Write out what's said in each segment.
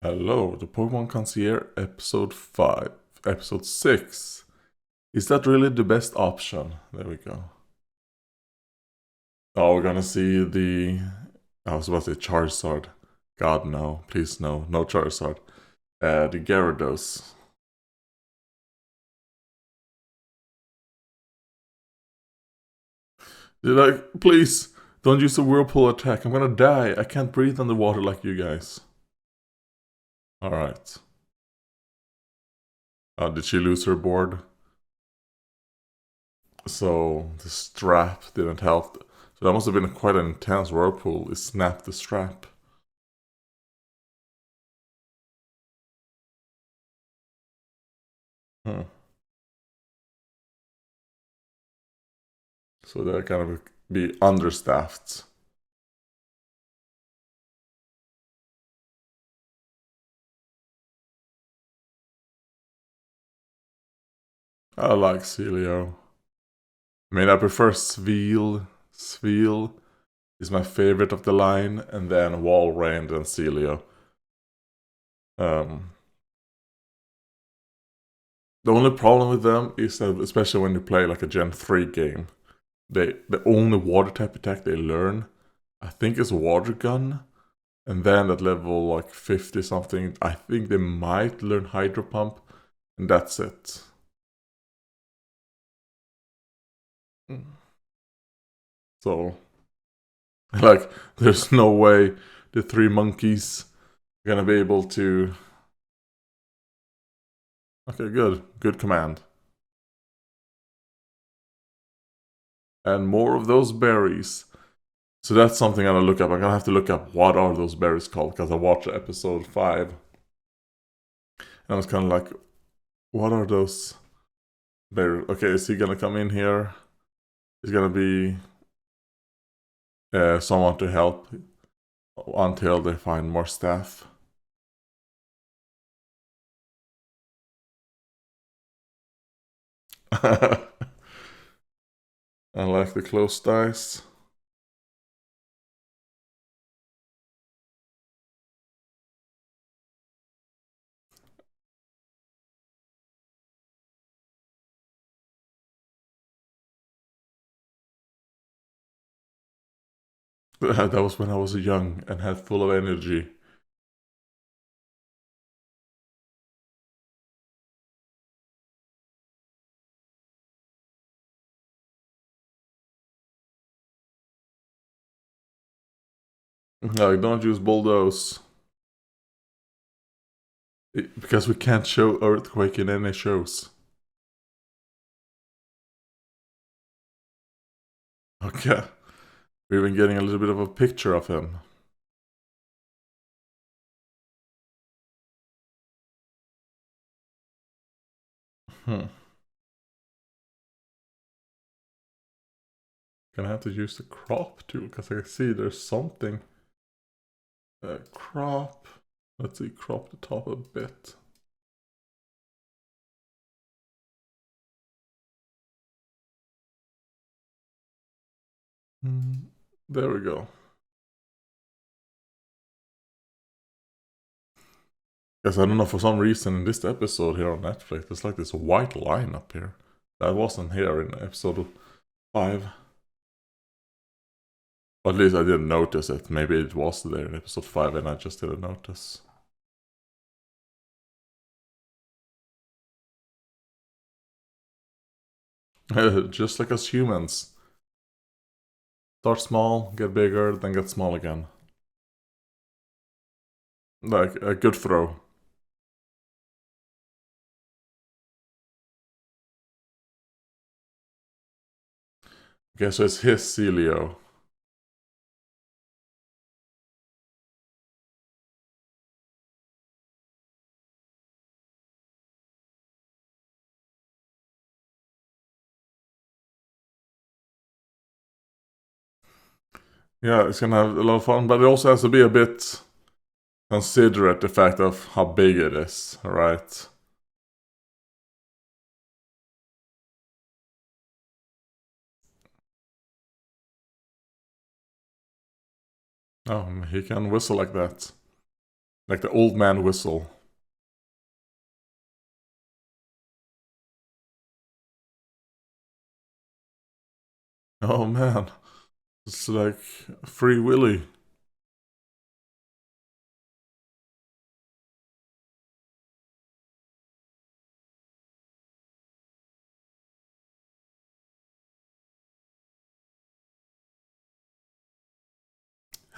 Hello, the Pokémon Concierge episode 5, episode 6. Is that really the best option? There we go. Oh, we're gonna see I was about to say Charizard. God, no. Please, no. No Charizard. The Gyarados. Please, don't use the Whirlpool attack. I'm gonna die. I can't breathe underwater like you guys. Alright. Did she lose her board? So the strap didn't help. So that must have been quite an intense whirlpool. It snapped the strap. Huh. So they're kind of be understaffed. I like Celio. I mean, I prefer Sveal. Sveal is my favorite of the line, and then Walrein, then Celio. Um, the only problem with them is that, especially when you play like a Gen 3 game, the only water type attack they learn, I think, is Water Gun. And then at level like 50 something, I think they might learn Hydro Pump, and that's it. So, like, there's no way the three monkeys are gonna be able to. Okay, good. Good command. And more of those berries. So that's something I'm gonna look up. I'm gonna have to look up what are those berries called, because I watched episode 5. And I was kind of like, what are those berries? Okay, is he gonna come in here? He's gonna be someone to help until they find more staff. I like the close dice. That was when I was young and had full of energy. No, don't use bulldoze. Because we can't show Earthquake in any shows. Okay. We're even getting a little bit of a picture of him. Hmm. Gonna have to use the crop tool, because I see there's something. Crop. Let's see, crop the top a bit. There we go. Because I don't know, for some reason in this episode here on Netflix, there's like this white line up here. That wasn't here in episode 5. Or at least I didn't notice it. Maybe it was there in episode 5 and I just didn't notice. Just like us humans. Start small, get bigger, then get small again. Like a good throw. Okay, so it's his Celio. Yeah, it's gonna have a lot of fun, but it also has to be a bit considerate the fact of how big it is, right? Oh, he can whistle like that. Like the old man whistle. Oh man, it's like Free Willy.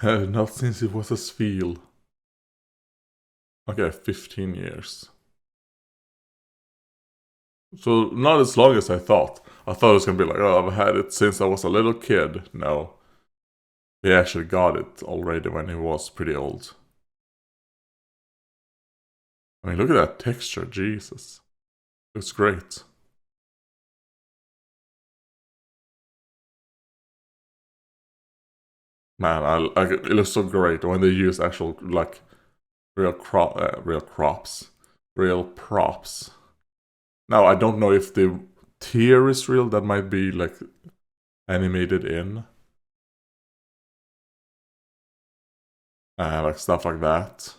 Not since it was a Spiel. Okay, 15 years. So not as long as I thought. I thought it was gonna be like, oh, I've had it since I was a little kid. No, he actually got it already when he was pretty old. I mean, look at that texture, Jesus. Looks great. Man, it looks so great when they use actual, like, real crops. Real props. Now, I don't know if the tier is real, that might be, like, animated in. Like, stuff like that.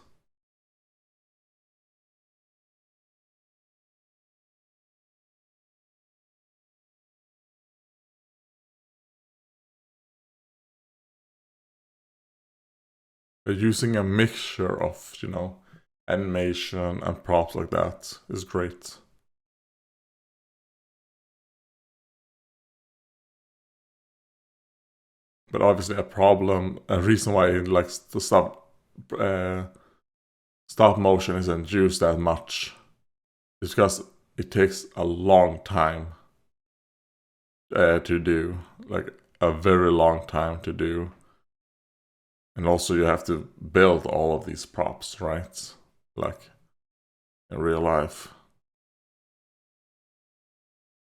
They're using a mixture of, animation and props like that is great. But obviously, a reason why he likes to stop motion isn't used that much is because it takes a long time to do, like a very long time to do, and also you have to build all of these props, right? Like in real life.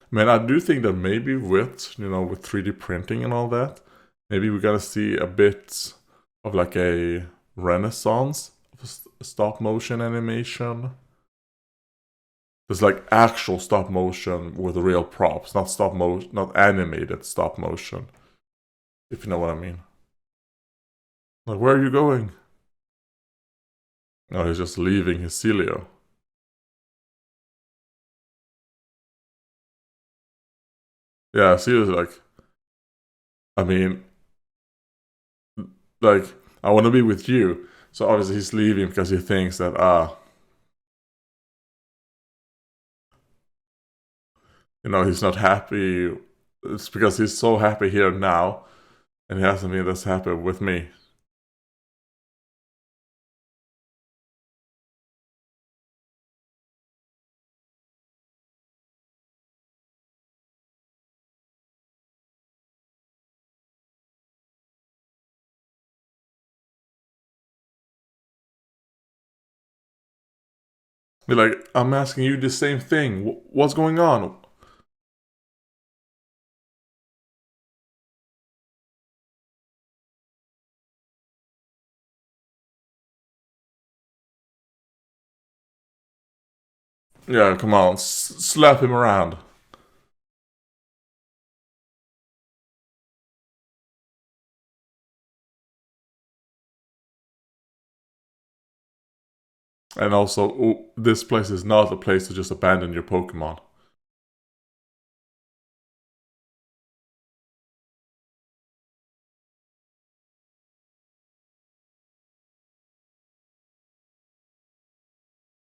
I mean, I do think that maybe with 3D printing and all that, maybe we're gonna see a bit of like a renaissance of stop motion animation. There's like actual stop motion with real props, not stop motion, not animated stop motion. If you know what I mean. Like, where are you going? No, he's just leaving his Celio. Yeah, seriously, like, I mean, like, I want to be with you. So obviously he's leaving because he thinks that, he's not happy. It's because he's so happy here now, and he hasn't been this happy with me. Be like, I'm asking you the same thing. What's going on? Yeah, come on, slap him around. And also, this place is not a place to just abandon your Pokemon.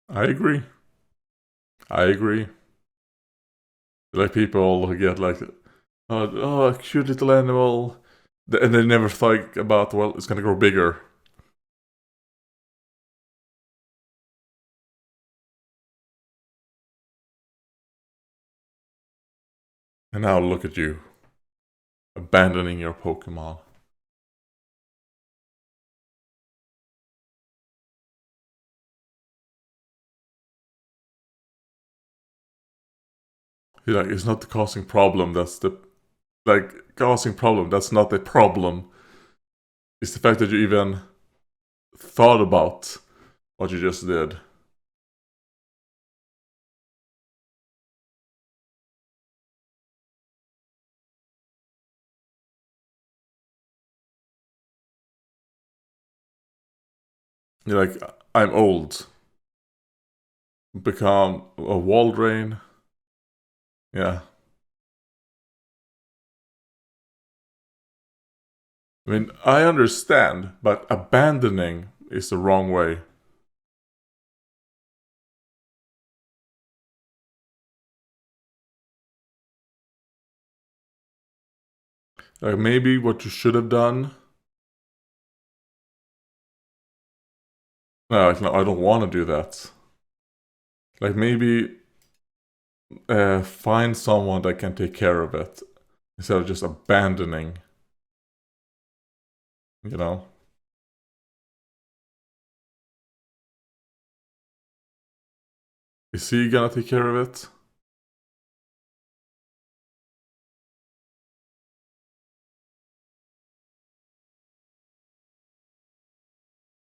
I agree. I agree. Like people who get like, oh, a cute little animal, and they never think about, well, it's gonna grow bigger. And now look at you, abandoning your Pokemon. You're like, it's not the causing problem. That's the causing problem. That's not the problem. It's the fact that you even thought about what you just did. You're like, I'm old. Become a wall drain. Yeah. I mean, I understand, but abandoning is the wrong way. Like, maybe what you should have done. No, like, no, I don't want to do that. Like, maybe find someone that can take care of it instead of just abandoning, you know? Is he gonna take care of it?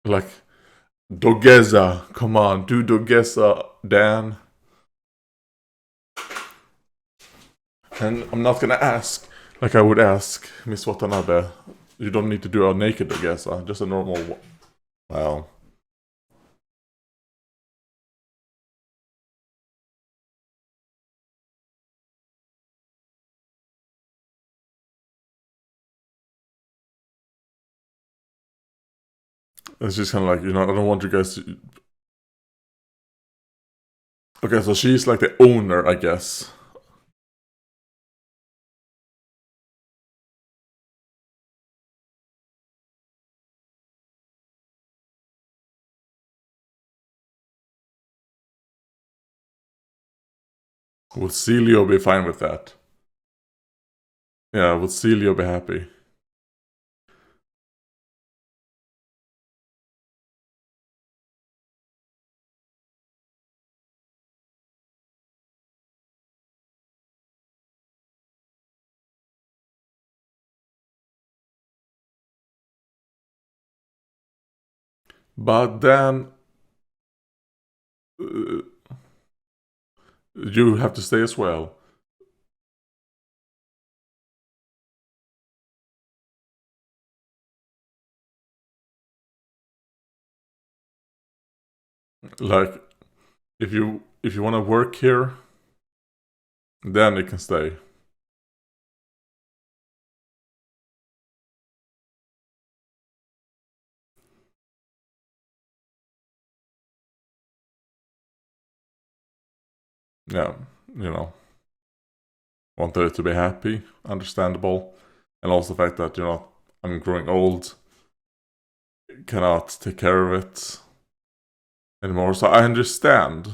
Like, Dogeza, come on, do Dogeza, Dan. And I'm not gonna ask like I would ask Miss Watanabe. You don't need to do a naked Dogeza, just a normal one. Well, it's just kind of like, I don't want you guys to. Okay, so she's like the owner, I guess. Will Celio be fine with that? Yeah, will Celio be happy? But then uh, you have to stay as well. Like, if you want to work here, then you can stay. Yeah, you know, wanted to be happy, understandable, and also the fact that I'm growing old, cannot take care of it anymore. So I understand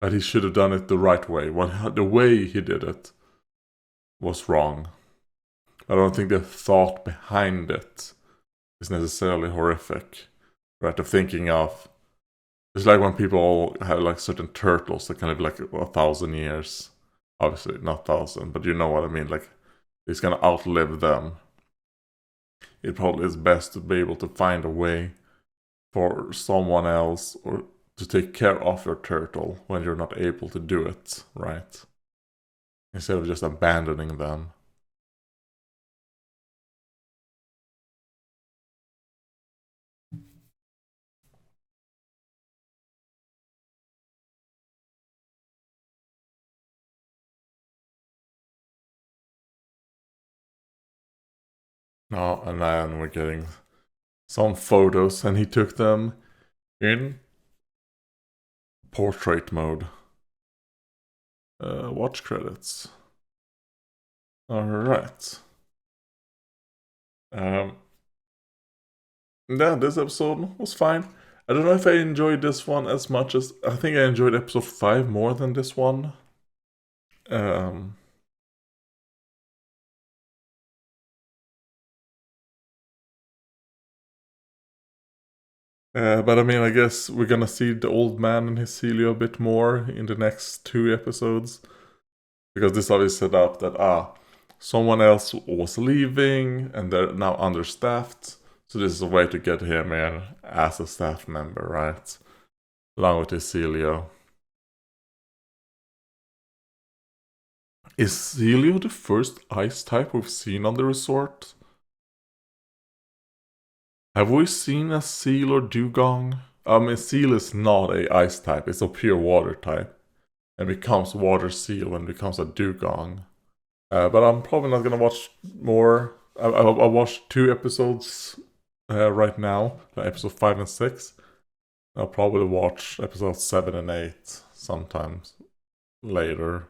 that he should have done it the right way. The way he did it was wrong. I don't think the thought behind it is necessarily horrific. Right, of thinking of it's like when people have like certain turtles that can live like 1,000 years. Obviously not 1,000, but you know what I mean. Like it's gonna outlive them. It probably is best to be able to find a way for someone else or to take care of your turtle when you're not able to do it, right? Instead of just abandoning them. No, and then we're getting some photos, and he took them in portrait mode. Watch credits. Alright. Um, yeah, this episode was fine. I don't know if I enjoyed this one as much as I think I enjoyed episode 5 more than this one. Um, but I mean, I guess we're gonna see the old man and his Helio a bit more in the next 2 episodes. Because this obviously set up that, someone else was leaving and they're now understaffed. So this is a way to get him in as a staff member, right? Along with his Helio. Is Celio the first ice type we've seen on the resort? Have we seen a seal or dugong? I mean, seal is not a ice type, it's a pure water type. And becomes water seal when it becomes a dugong. But I'm probably not gonna watch more. I watched 2 episodes right now, episode 5 and 6. I'll probably watch episode 7 and 8 sometimes later.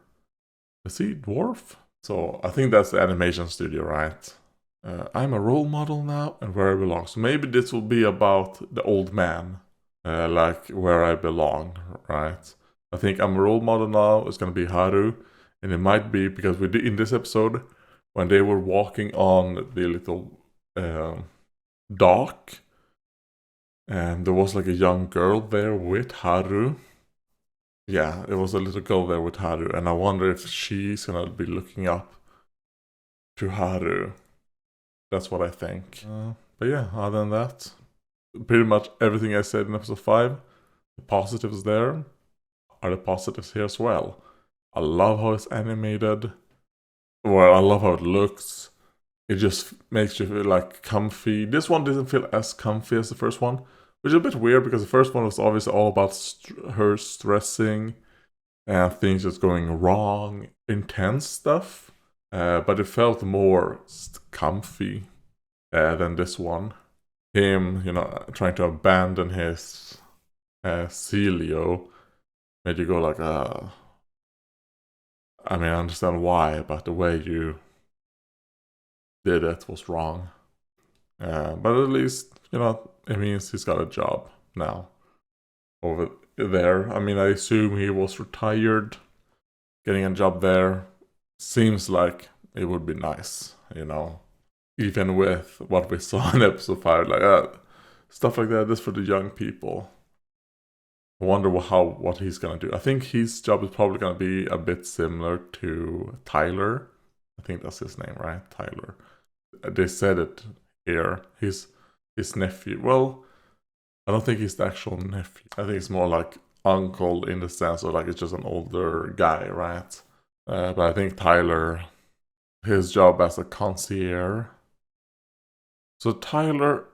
Is he dwarf? So I think that's the animation studio, right? I'm a role model now and where I belong. So maybe this will be about the old man, like where I belong, right? I think I'm a role model now. It's gonna be Haru, and it might be because we did in this episode when they were walking on the little dock, and there was like a young girl there with Haru. Yeah, it was a little girl there with Haru, and I wonder if she's gonna be looking up to Haru. That's what I think. But yeah, other than that, pretty much everything I said in episode 5, the positives there are the positives here as well. I love how it's animated. Well, I love how it looks. It just makes you feel like comfy. This one didn't feel as comfy as the first one, which is a bit weird because the first one was obviously all about her stressing and things just going wrong, intense stuff. But it felt more comfy than this one. Him, trying to abandon his Celio made you go like, I mean, I understand why, but the way you did it was wrong. But at least, it means he's got a job now over there. I mean, I assume he was retired. Getting a job there seems like it would be nice, even with what we saw in episode 5, like stuff like that. This for the young people. I wonder what he's gonna do. I think his job is probably gonna be a bit similar to Tyler. I think that's his name, right? Tyler. They said it here. His nephew. Well, I don't think he's the actual nephew. I think it's more like uncle in the sense of like it's just an older guy, right? But I think Tyler, his job as a concierge. So Tyler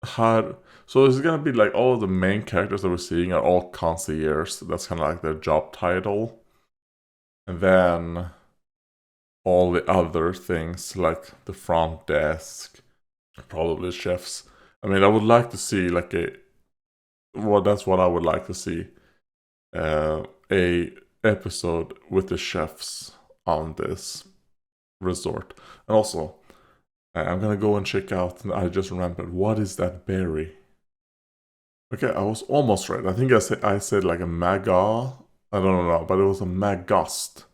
had. So it's gonna be like all of the main characters that we're seeing are all concierges. That's kind of like their job title. And then all the other things like the front desk, probably chefs. I mean, I would like to see like that's what I would like to see. A episode with the chefs on this resort. And also, I'm gonna go and check out, I just remembered, what is that berry? Okay, I was almost right. I think I said like a maga. I don't know, but it was a magust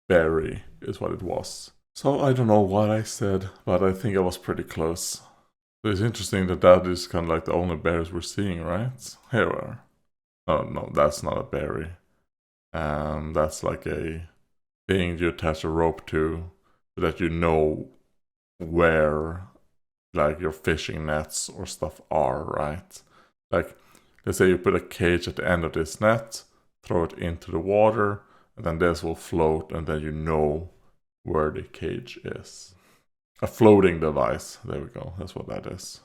berry is what it was. So I don't know what I said, but I think I was pretty close. So it's interesting that is kind of like the only berries we're seeing, right? Here we are. Oh no, that's not a berry. That's like a thing you attach a rope to so that you know where like your fishing nets or stuff are, right? Like, let's say you put a cage at the end of this net, throw it into the water, and then this will float, and then you know where the cage is. A floating device. There we go. That's what that is.